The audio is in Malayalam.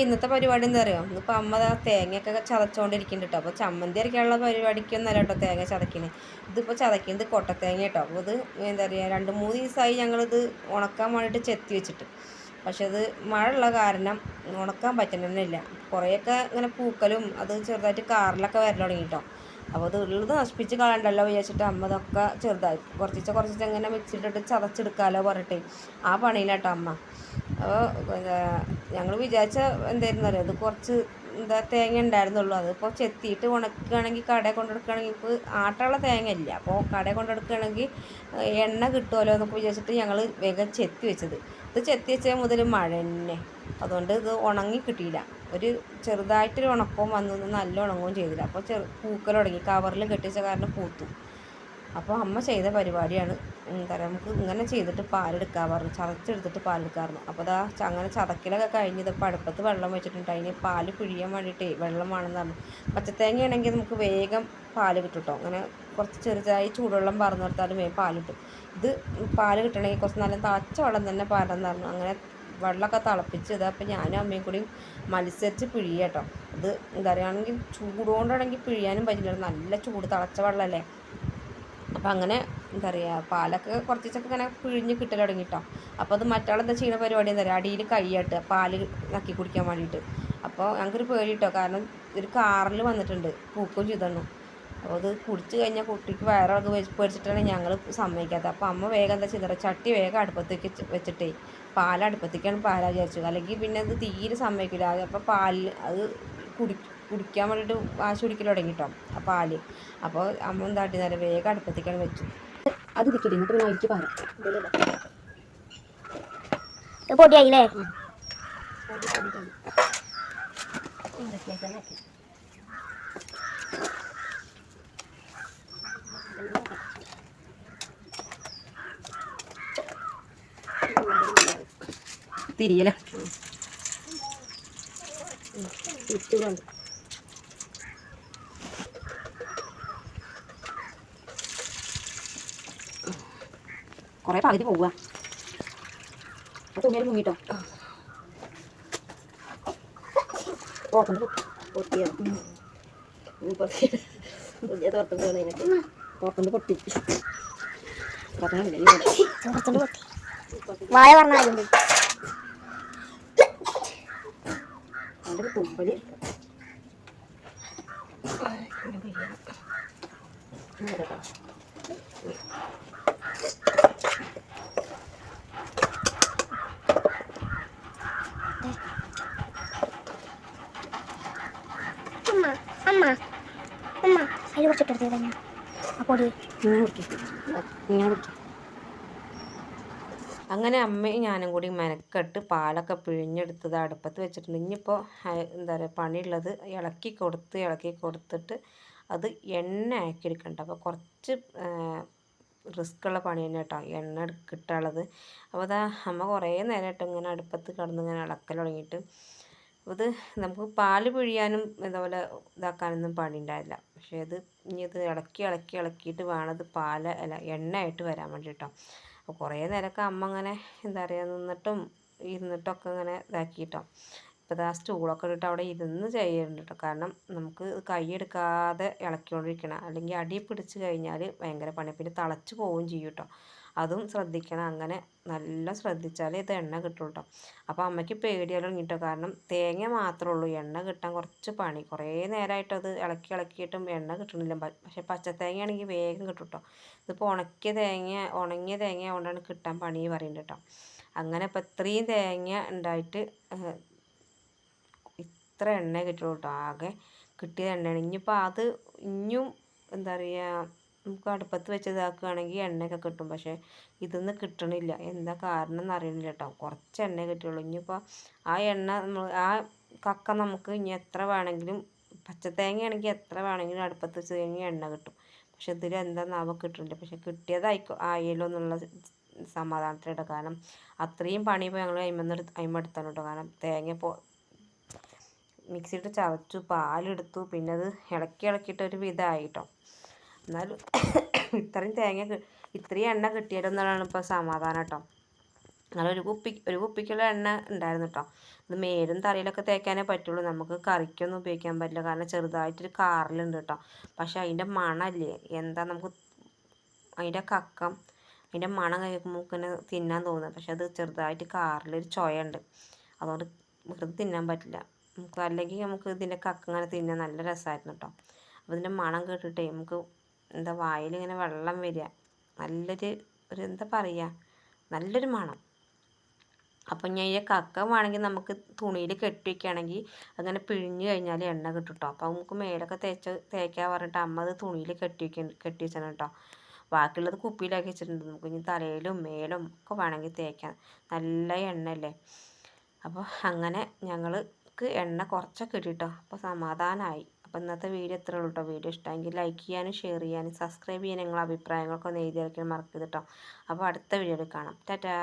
ഇന്നത്തെ പരിപാടി എന്താ അറിയോ? ഇന്നിപ്പോൾ അമ്മ തേങ്ങയൊക്കെ ചതച്ചുകൊണ്ടിരിക്കുന്നുണ്ട് കേട്ടോ. അപ്പോൾ ചമ്മന്തി അരയ്ക്കാനുള്ള പരിപാടിക്കൊന്നല്ല കേട്ടോ തേങ്ങ ചതക്കുന്നത്. ഇതിപ്പോൾ ചതക്കുന്നത് കൊട്ടത്തേങ്ങ കേട്ടോ. അപ്പോൾ ഇത് എന്താ പറയുക, 2-3 ദിവസമായി ഞങ്ങളിത് ഉണക്കാൻ വേണ്ടിയിട്ട് ചെത്തി വെച്ചിട്ട്. പക്ഷെ അത് മഴ ഉള്ള കാരണം ഉണക്കാൻ പറ്റുന്നില്ല. കുറേയൊക്കെ ഇങ്ങനെ പൂക്കലും അത് ചെറുതായിട്ട് കാറിലൊക്കെ വരൽ തുടങ്ങി കേട്ടോ. അപ്പോൾ അത് ഉള്ളത് നശിപ്പിച്ച് കളയണ്ടല്ലോ വിചാരിച്ചിട്ട് അമ്മ ഇതൊക്കെ ചെറുതായി കുറച്ചിട്ട് ഇങ്ങനെ മിക്സിയിലിട്ട് ചതച്ചെടുക്കാമല്ലോ പറഞ്ഞിട്ടേ ആ പണിയിലാട്ടോ അമ്മ. അപ്പോൾ ഞങ്ങൾ വിചാരിച്ച എന്തായിരുന്നു അറിയാം, അത് കുറച്ച് തേങ്ങ ഉണ്ടായിരുന്നുള്ളൂ. അതിപ്പോൾ ചെത്തിയിട്ട് ഉണക്കുകയാണെങ്കിൽ കടയിൽ കൊണ്ടെടുക്കുകയാണെങ്കിൽ ഇപ്പോൾ ആട്ടമുള്ള തേങ്ങ ഇല്ല. അപ്പോൾ കടയിൽ കൊണ്ടെടുക്കുകയാണെങ്കിൽ എണ്ണ കിട്ടുമല്ലോ എന്നൊക്കെ വിചാരിച്ചിട്ട് ഞങ്ങൾ വേഗം ചെത്തി വെച്ചത്. ഇത് ചെത്തി വെച്ചാൽ മുതൽ മഴ തന്നെ, അതുകൊണ്ട് ഇത് ഉണങ്ങി കിട്ടിയില്ല. ഒരു ചെറുതായിട്ടൊരു ഉണക്കവും വന്നു, നല്ല ഉണങ്ങുകയും ചെയ്തില്ല. അപ്പോൾ പൂക്കൽ തുടങ്ങി, കവറിൽ കെട്ടിച്ച കാരണം പൂത്തു. അപ്പോൾ അമ്മ ചെയ്ത പരിപാടിയാണ്, എന്താ പറയുക, നമുക്ക് ഇങ്ങനെ ചെയ്തിട്ട് പാലെടുക്കാൻ പറഞ്ഞു, ചതച്ചെടുത്തിട്ട് പാലെടുക്കാറുണ്ട്. അപ്പോൾ അതാ അങ്ങനെ ചതക്കലൊക്കെ കഴിഞ്ഞപ്പോൾ അടുപ്പത്ത് വെള്ളം വെച്ചിട്ടുണ്ട്. അതിന് പാല് പിഴിയാൻ വേണ്ടിയിട്ടേ വെള്ളം വേണമെന്ന് പറഞ്ഞു. പച്ചത്തേങ്ങയാണെങ്കിൽ നമുക്ക് വേഗം പാല് കിട്ടും കേട്ടോ. അങ്ങനെ കുറച്ച് ചെറുതായി ചൂടുവെള്ളം പറന്ന് നിർത്താലും വേഗം പാല് കിട്ടും. ഇത് പാല് കിട്ടണമെങ്കിൽ കുറച്ച് നല്ല തിളച്ച വെള്ളം തന്നെ പാലെന്ന് പറഞ്ഞു. അങ്ങനെ വെള്ളമൊക്കെ തിളപ്പിച്ച് അപ്പോൾ ഞാനും അമ്മയും കൂടി മത്സരിച്ച് പിഴിയുക കേട്ടോ. ഇത് എന്താ പറയുകയാണെങ്കിൽ ചൂടുകൊണ്ടാണെങ്കിൽ പിഴിയാനും പറ്റില്ല, നല്ല ചൂട് തിളച്ച വെള്ളമല്ലേ. അപ്പോൾ അങ്ങനെ എന്താ പറയുക, പാലൊക്കെ കുറച്ചൊക്കെ ഇങ്ങനെ പിഴിഞ്ഞ് കിട്ടൽ തുടങ്ങി കേട്ടോ. അപ്പോൾ അത് മറ്റാളെന്താ ചെയ്യുന്ന പരിപാടി എന്താ പറയുക, അടിയിൽ കൈയാട്ട് പാല് നക്കി കുടിക്കാൻ വേണ്ടിയിട്ട്. അപ്പോൾ ഞങ്ങൾക്കൊരു പേടി കേട്ടോ, കാരണം ഒരു കാറിൽ വന്നിട്ടുണ്ട്, പൂക്കും ചെയ്തണ്ണു. അപ്പോൾ അത് കുടിച്ച് കഴിഞ്ഞാൽ കുട്ടിക്ക് വയറൊക്കെ പേടിച്ചിട്ടാണ് ഞങ്ങൾ സമ്മതിക്കാത്തത്. അപ്പോൾ അമ്മ വേഗം എന്താ ചെയ്തത്, ചട്ടി വേഗം അടുപ്പത്തേക്ക് വെച്ചിട്ടേ അടുപ്പത്തേക്കാണ് പാലാ വിചാരിച്ചു. അല്ലെങ്കിൽ പിന്നെ അത് തീരെ സമ്മതിക്കില്ല. അപ്പോൾ പാലിൽ അത് കുടിക്കാൻ വേണ്ടിയിട്ട് വാശി കുടിക്കൽ തുടങ്ങി കേട്ടോ ആ പാല്. അപ്പോൾ അമ്മ എന്താട്ടി നേരെ വേഗം അടുപ്പത്തേക്കാണ് വെച്ചു. അത് കിട്ടി എന്നിട്ട് പിന്നെ അരിക്ക് പാരാം പൊടിയായില്ലേ. തിരിയല കുറേ പകുതി പോവുക. തുണിയിൽ മുങ്ങിട്ടോ ഓപ്പണ്ട് പൊട്ടി വായ പറഞ്ഞാലുണ്ട് തുമ്പല് അതിൽ കുറച്ചിട്ടെടുത്തത് തന്നെ ആ പൊടി ഇങ്ങനെ പിടിക്കും. അങ്ങനെ അമ്മയും ഞാനും കൂടി മെനക്കെട്ട് പാലൊക്കെ പിഴിഞ്ഞെടുത്തത് അടുപ്പത്ത് വെച്ചിട്ടുണ്ട്. ഇനിയിപ്പോൾ എന്താ പറയുക, പണിയുള്ളത് ഇളക്കി കൊടുത്തിട്ട് അത് എണ്ണ ആക്കി എടുക്കണ്ട. അപ്പോൾ കുറച്ച് റിസ്ക്കുള്ള പണി തന്നെ കേട്ടോ എണ്ണ കിട്ടാനുള്ളത്. അപ്പോൾ അതാ അമ്മ കുറേ നേരമായിട്ട് ഇങ്ങനെ അടുപ്പത്ത് കിടന്നിങ്ങനെ ഇളക്കൽ തുടങ്ങിയിട്ട്. ഇത് നമുക്ക് പാല് പിഴിയാനും ഇതുപോലെ ഇതാക്കാനൊന്നും പണിയുണ്ടായില്ല. പക്ഷേ ഇനി ഇത് ഇളക്കിയിട്ട് വേണം ഇത് എണ്ണ ആയിട്ട് വരാൻ വേണ്ടി കേട്ടോ. അപ്പോൾ കുറേ നേരമൊക്കെ അമ്മ ഇങ്ങനെ എന്താ പറയുക നിന്നിട്ടും ഇരുന്നിട്ടൊക്കെ ഇങ്ങനെ ഇതാക്കിയിട്ടോ. ഇപ്പോൾ ആ സ്റ്റൂളൊക്കെ ഇട്ടിട്ട് അവിടെ ഇരുന്ന് ചെയ്യുന്നുണ്ട് കേട്ടോ. കാരണം നമുക്ക് കൈയെടുക്കാതെ ഇളക്കിക്കൊണ്ടിരിക്കണം, അല്ലെങ്കിൽ അടി പിടിച്ച് കഴിഞ്ഞാൽ ഭയങ്കര പണി, പിന്നെ തിളച്ച് പോവുകയും ചെയ്യും കേട്ടോ. അതും ശ്രദ്ധിക്കണം. അങ്ങനെ നല്ല ശ്രദ്ധിച്ചാലേ ഇത് എണ്ണ കിട്ടും കേട്ടോ. അപ്പോൾ അമ്മയ്ക്ക് പേടിയാൽ തുടങ്ങിയിട്ടോ, കാരണം തേങ്ങ മാത്രമേ ഉള്ളൂ, എണ്ണ കിട്ടാൻ കുറച്ച് പണി. കുറേ നേരമായിട്ട് അത് ഇളക്കിയിട്ടും എണ്ണ കിട്ടണില്ല. പക്ഷേ പച്ചത്തേങ്ങയാണെങ്കിൽ വേഗം കിട്ടും കേട്ടോ. ഇതിപ്പോൾ ഉണങ്ങിയ തേങ്ങ കൊണ്ടാണ് കിട്ടാൻ പണി പറയുന്നുണ്ട് കേട്ടോ. അങ്ങനെ ഇപ്പോൾ ഇത്രയും തേങ്ങ ഉണ്ടായിട്ട് ഇത്ര എണ്ണ കിട്ടുള്ളൂ കേട്ടോ. ആകെ കിട്ടിയ എണ്ണയാണ്. ഇനിയിപ്പോൾ അത് ഇനിയും എന്താ പറയുക, നമുക്ക് അടുപ്പത്ത് വെച്ച് ഇതാക്കുകയാണെങ്കിൽ എണ്ണയൊക്കെ കിട്ടും. പക്ഷേ ഇതൊന്നും കിട്ടണില്ല, എന്താ കാരണം എന്ന് അറിയണില്ല കേട്ടോ. കുറച്ച് എണ്ണ കിട്ടുള്ളൂ. ഇനിയിപ്പോൾ ആ എണ്ണ ആ കക്ക നമുക്ക് ഇനി എത്ര വേണമെങ്കിലും, പച്ചത്തേങ്ങയാണെങ്കിൽ എത്ര വേണമെങ്കിലും അടുപ്പത്ത് വെച്ച് കഴിഞ്ഞാൽ എണ്ണ കിട്ടും. പക്ഷെ ഇതിൽ എന്താണെന്നാവോ കിട്ടുന്നില്ല. പക്ഷെ ആയല്ലോ എന്നുള്ള സമാധാനത്തിലുണ്ട്. കാരണം അത്രയും പണി ഇപ്പോൾ ഞങ്ങൾ അതിമെടുത്താണ് കേട്ടോ. കാരണം തേങ്ങ ഇപ്പോൾ മിക്സിയിട്ട് ചതച്ചു, പാലെടുത്തു, പിന്നെ അത് ഇളക്കിയിട്ടൊരു വിധമായി കേട്ടോ. എന്നാലും ഇത്രയും എണ്ണ കിട്ടിയതെന്നുള്ളതാണ് ഇപ്പോൾ സമാധാനം കേട്ടോ. അങ്ങനെ ഒരു കുപ്പിക്കുള്ള എണ്ണ ഉണ്ടായിരുന്നു കേട്ടോ. ഇത് മേലും തലയിലൊക്കെ തേക്കാനേ പറ്റുള്ളൂ, നമുക്ക് കറിക്കൊന്നും ഉപയോഗിക്കാൻ പറ്റില്ല, കാരണം ചെറുതായിട്ടൊരു കാറലുണ്ട് കേട്ടോ. പക്ഷെ അതിൻ്റെ മണമല്ലേ എന്താ, നമുക്ക് അതിൻ്റെ കക്കം അതിൻ്റെ മണം കഴിക്കുമ്പോൾ തന്നെ തിന്നാൻ തോന്നുന്നത്. പക്ഷെ അത് ചെറുതായിട്ട് കാറിലൊരു ചൊയയുണ്ട്, അതുകൊണ്ട് വെറുതെ തിന്നാൻ പറ്റില്ല നമുക്ക്. അല്ലെങ്കിൽ നമുക്ക് ഇതിൻ്റെ കക്ക ഇങ്ങനെ തിന്നാൻ നല്ല രസമായിരുന്നു കേട്ടോ. അപ്പോൾ ഇതിൻ്റെ മണം കേട്ടിട്ടേ നമുക്ക് എന്താ വായിലിങ്ങനെ വെള്ളം വരിക, ഒരു എന്താ പറയുക, നല്ലൊരു മണം. അപ്പം ഞാൻ ഈ കക്ക വേണമെങ്കിൽ നമുക്ക് തുണിയിൽ കെട്ടി വയ്ക്കുകയാണെങ്കിൽ അങ്ങനെ പിഴിഞ്ഞ് കഴിഞ്ഞാൽ എണ്ണ കിട്ടും കേട്ടോ. അപ്പോൾ നമുക്ക് മേലൊക്കെ തേക്കാൻ പറഞ്ഞിട്ട് അമ്മ അത് തുണിയിൽ കെട്ടി വെച്ചാണ് കേട്ടോ. ബാക്കിയുള്ളത് കുപ്പിയിലാക്കി വെച്ചിട്ടുണ്ട്, നമുക്ക് ഇനി തലയിലും മേലും ഒക്കെ വേണമെങ്കിൽ തേക്കാം, നല്ല എണ്ണയല്ലേ. അപ്പോൾ അങ്ങനെ ഞങ്ങൾക്ക് എണ്ണ കുറച്ചൊക്കെ ഇട്ടിട്ടോ, അപ്പോൾ സമാധാനമായി. അപ്പോൾ ഇന്നത്തെ വീഡിയോ ഇത്രേ ഉള്ളൂ കേട്ടോ. വീഡിയോ ഇഷ്ടമെങ്കിൽ ലൈക്ക് ചെയ്യാനും ഷെയർ ചെയ്യാനും സബ്സ്ക്രൈബ് ചെയ്യാനും നിങ്ങളുടെ അഭിപ്രായങ്ങളൊക്കെ ഒന്ന് എഴുതി വയ്ക്കാൻ മറക്കരുത് കേട്ടോ. അപ്പോൾ അടുത്ത വീഡിയോയിൽ കാണാം. ടാറ്റാ.